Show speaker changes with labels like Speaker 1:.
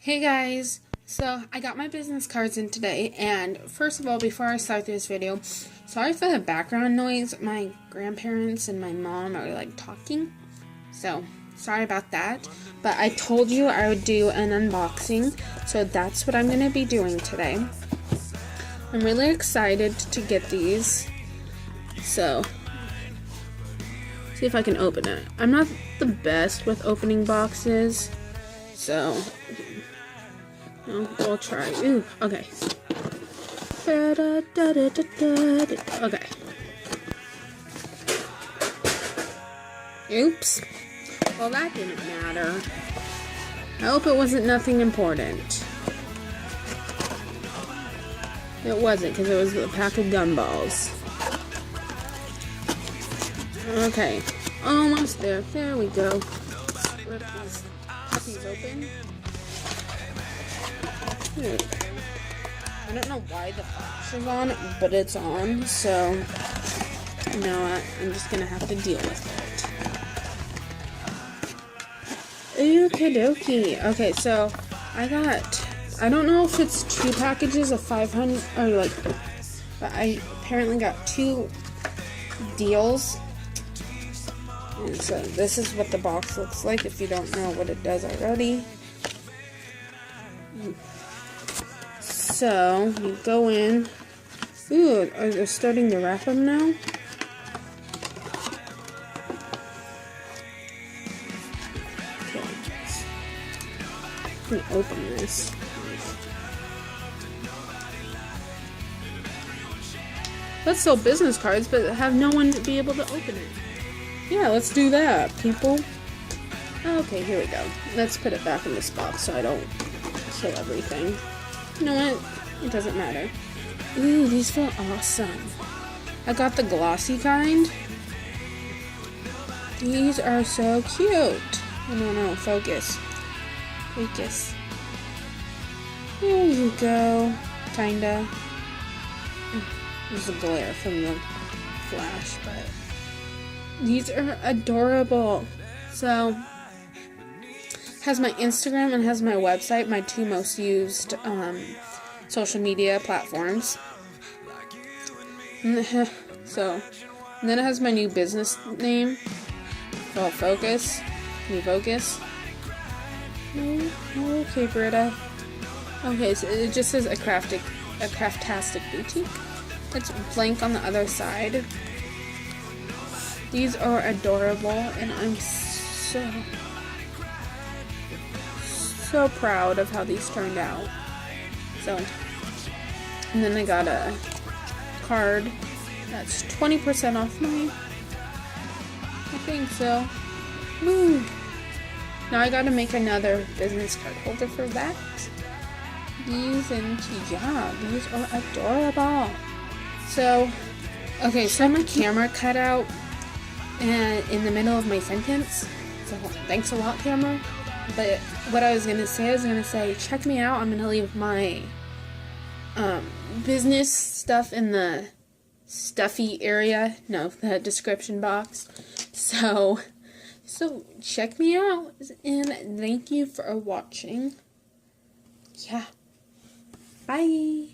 Speaker 1: Hey guys, so I got my business cards in today, and first of all, before I start this video, sorry for the background noise. My grandparents and my mom are like talking, so sorry about that. But I told you I would do an unboxing, so that's what I'm going to be doing today. I'm really excited to get these, so see if I can open it. I'm not the best with opening boxes, so we'll try. Ooh, okay. Okay. Oops. Well, that didn't matter. I hope it wasn't nothing important. It wasn't, because it was a pack of gumballs. Okay. Almost there. There we go. Rip these puppies open. I don't know why the flash is on, but it's on, so you know what? I'm just gonna have to deal with it. Okie dokie. Okay, so I don't know if it's 2 packages of 500 or like, but I apparently got 2 deals. And so this is what the box looks like if you don't know what it does already. So, you go in. Ooh, are they starting to wrap them now? Okay. I'm gonna open this. Let's sell business cards, but have no one be able to open it. Yeah, let's do that, people. Okay, here we go. Let's put it back in this box so I don't kill everything. You know what? It doesn't matter. Ooh, these feel awesome. I got the glossy kind. These are so cute. No, focus. Focus. There you go. Kinda. There's a glare from the flash, but these are adorable. So, has my Instagram and has my website, my 2 most used social media platforms. So, and then it has my new business name. Well, Focus. Can you focus? Okay, Britta. Okay, so it just says a craftastic boutique. It's blank on the other side. These are adorable, and I'm so proud of how these turned out. So, and then I got a card that's 20% off mine. I think so. Woo! Now I gotta make another business card holder for that. These are adorable. So, okay, so my camera cut out and in the middle of my sentence. So thanks a lot, camera. But what I was gonna say, check me out. I'm gonna leave my business stuff in the stuffy area. No, the description box. So check me out, and thank you for watching. Yeah. Bye.